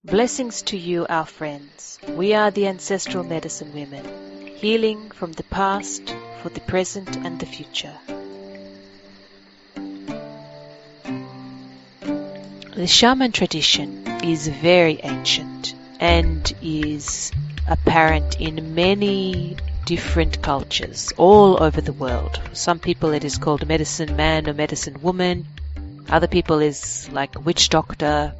Blessings to you, our friends. We are the Ancestral Medicine Women, healing from the past for the present and the future. The shaman tradition is very ancient and is apparent in many different cultures all over the world. For some people it is called medicine man or medicine woman. Other people is like witch doctor,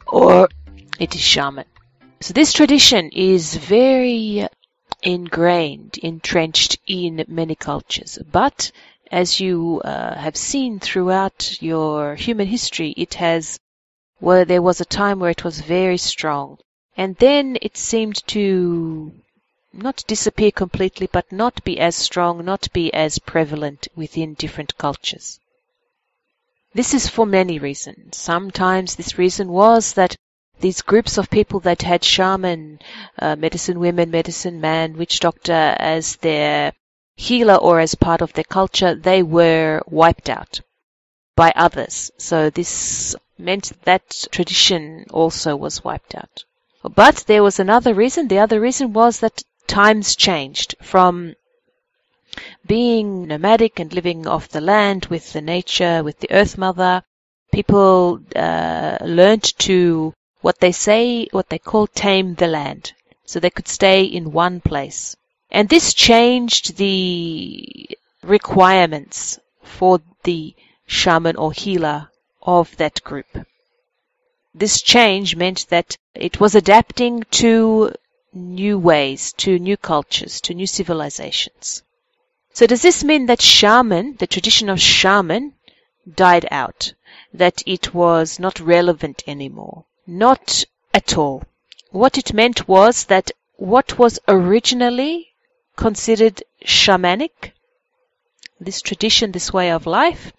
or it is shaman. So this tradition is very ingrained, entrenched in many cultures. But as you have seen throughout your human history, there was a time where it was very strong. And then it seemed to not disappear completely, but not be as strong, not be as prevalent within different cultures. This is for many reasons. Sometimes this reason was that these groups of people that had shaman, medicine women, medicine man, witch doctor as their healer or as part of their culture, they were wiped out by others. So this meant that tradition also was wiped out. But there was another reason. The other reason was that times changed from being nomadic and living off the land with the nature, with the earth mother. People learned to what they call tame the land. So they could stay in one place. And this changed the requirements for the shaman or healer of that group. This change meant that it was adapting to new ways, to new cultures, to new civilizations. So does this mean that shaman, the tradition of shaman, died out? That it was not relevant anymore? Not at all. What it meant was that what was originally considered shamanic, this tradition, this way of life,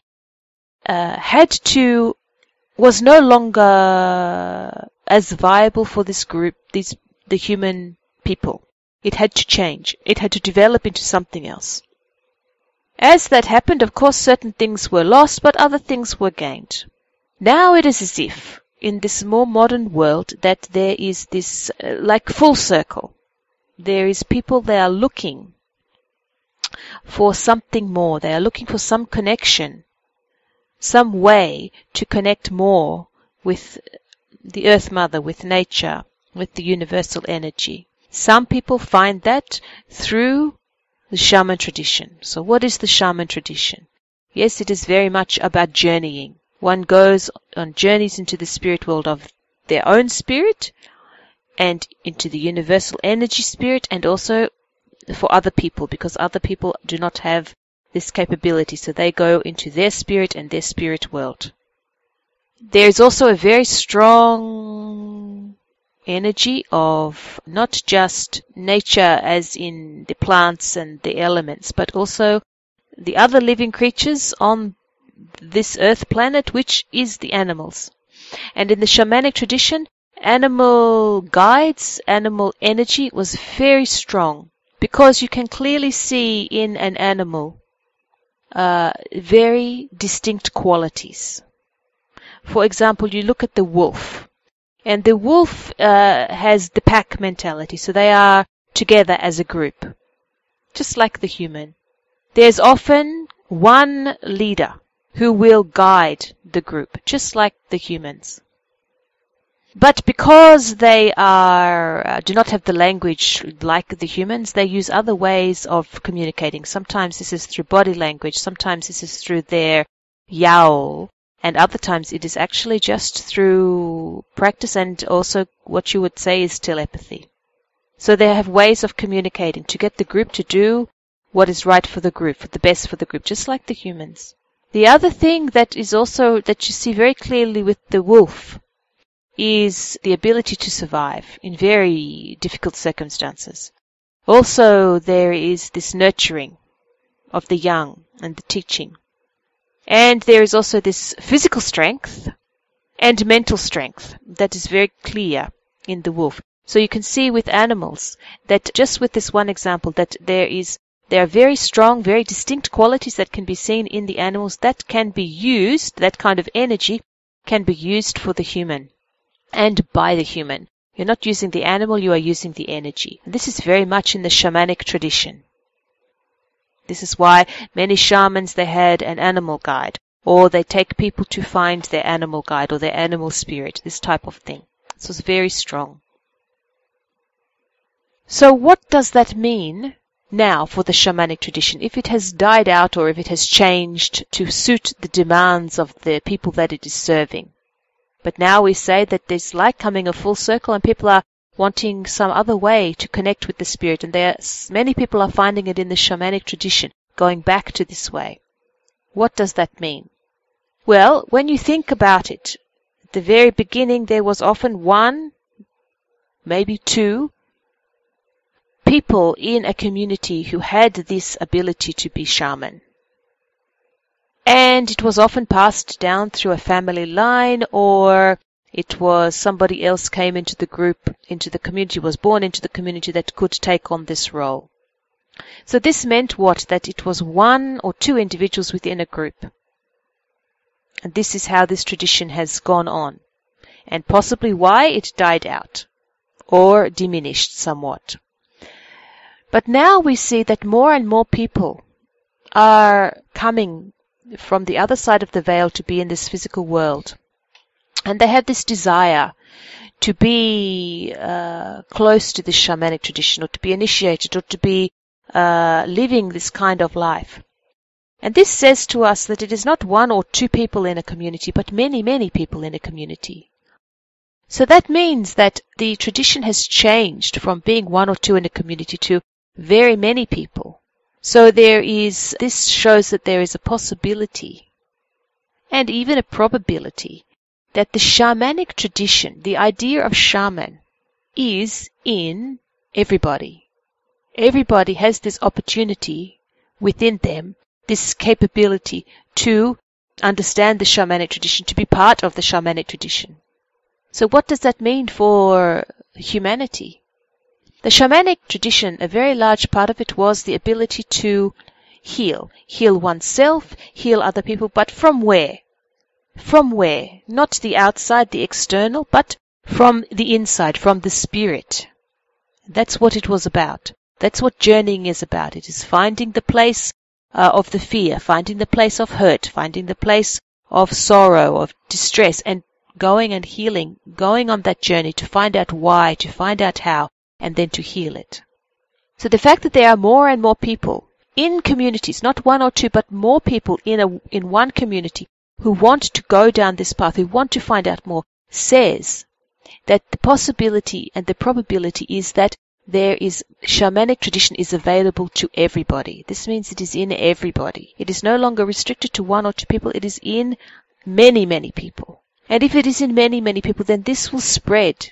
was no longer as viable for this group, the human people. It had to change. It had to develop into something else. As that happened, of course, certain things were lost, but other things were gained. Now it is as if in this more modern world that there is this like full circle. There is people, they are looking for something more. They are looking for some connection, some way to connect more with the Earth Mother, with nature, with the universal energy. Some people find that through the shaman tradition. So what is the shaman tradition? Yes, it is very much about journeying. One goes on journeys into the spirit world of their own spirit and into the universal energy spirit, and also for other people, because other people do not have this capability. So they go into their spirit and their spirit world. There is also a very strong energy of not just nature as in the plants and the elements, but also the other living creatures on this earth planet, which is the animals. And in the shamanic tradition, animal guides, animal energy was very strong, because you can clearly see in an animal very distinct qualities. For example, you look at the wolf, and the wolf has the pack mentality, so they are together as a group, just like the human. There's often one leader who will guide the group, just like the humans. But because they do not have the language like the humans, they use other ways of communicating. Sometimes this is through body language, sometimes this is through their yowl, and other times it is actually just through practice and also what you would say is telepathy. So they have ways of communicating to get the group to do what is right for the group, for the best for the group, just like the humans. The other thing that is also that you see very clearly with the wolf is the ability to survive in very difficult circumstances. Also, there is this nurturing of the young and the teaching. And there is also this physical strength and mental strength that is very clear in the wolf. So you can see with animals that just with this one example that there are very strong, very distinct qualities that can be seen in the animals that can be used, that kind of energy can be used for the human. and by the human. You're not using the animal, you are using the energy. And this is very much in the shamanic tradition. This is why many shamans, they had an animal guide, or they take people to find their animal guide or their animal spirit, this type of thing. This was very strong. So what does that mean now for the shamanic tradition, if it has died out or if it has changed to suit the demands of the people that it is serving? But now we say that there's like coming a full circle and people are wanting some other way to connect with the spirit, and many people are finding it in the shamanic tradition, going back to this way. What does that mean? Well, when you think about it, at the very beginning there was often one, maybe two, people in a community who had this ability to be shaman. And it was often passed down through a family line, or it was somebody else came into the group, into the community, was born into the community that could take on this role. So this meant what? That it was one or two individuals within a group. And this is how this tradition has gone on, and possibly why it died out or diminished somewhat. But now we see that more and more people are coming from the other side of the veil to be in this physical world. And they have this desire to be close to the shamanic tradition, or to be initiated, or to be living this kind of life. And this says to us that it is not one or two people in a community, but many, many people in a community. So that means that the tradition has changed from being one or two in a community to very many people. So this shows that there is a possibility and even a probability that the shamanic tradition, the idea of shaman, is in everybody. Everybody has this opportunity within them, this capability to understand the shamanic tradition, to be part of the shamanic tradition. So what does that mean for humanity? The shamanic tradition, a very large part of it was the ability to heal oneself, heal other people, but from where? From where? Not the outside, the external, but from the inside, from the spirit. That's what it was about. That's what journeying is about. It is finding the place of the fear, finding the place of hurt, finding the place of sorrow, of distress, and going and healing, going on that journey to find out why, to find out how, and then to heal it. So the fact that there are more and more people in communities, not one or two, but more people in one community who want to go down this path, who want to find out more, says that the possibility and the probability is that shamanic tradition is available to everybody. This means it is in everybody. It is no longer restricted to one or two people. It is in many, many people. And if it is in many, many people, then this will spread.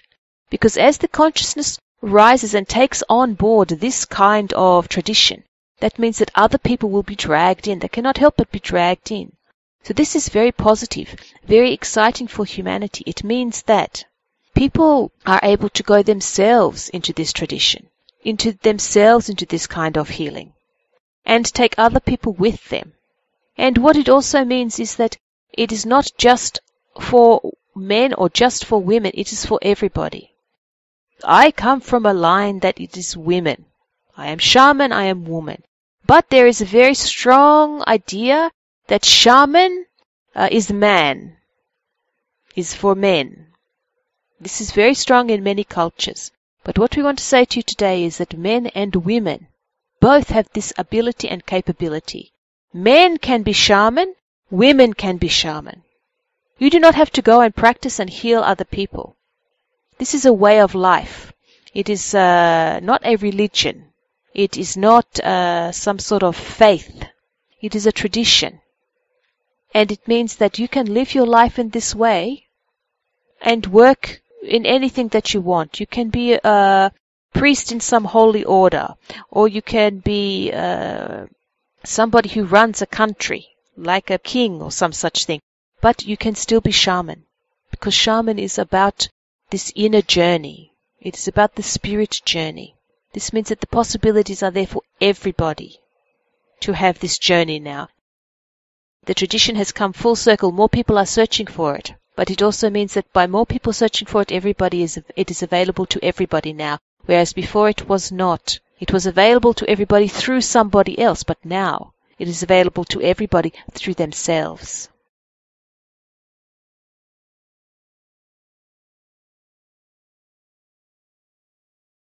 Because as the consciousness rises and takes on board this kind of tradition, that means that other people will be dragged in. They cannot help but be dragged in. So this is very positive, very exciting for humanity. It means that people are able to go themselves into this tradition, into this kind of healing, and take other people with them. And what it also means is that it is not just for men or just for women, it is for everybody. I come from a line that it is women. I am shaman, I am woman. But there is a very strong idea that shaman is man, is for men. This is very strong in many cultures. But what we want to say to you today is that men and women both have this ability and capability. Men can be shaman, women can be shaman. You do not have to go and practice and heal other people. This is a way of life. It is not a religion. It is not some sort of faith. It is a tradition. And it means that you can live your life in this way and work in anything that you want. You can be a priest in some holy order, or you can be somebody who runs a country, like a king or some such thing. But you can still be shaman, because shaman is about this inner journey. It is about the spirit journey. This means that the possibilities are there for everybody to have this journey now. The tradition has come full circle. More people are searching for it. but it also means that by more people searching for it, it is available to everybody now, whereas before it was not. It was available to everybody through somebody else, but now it is available to everybody through themselves.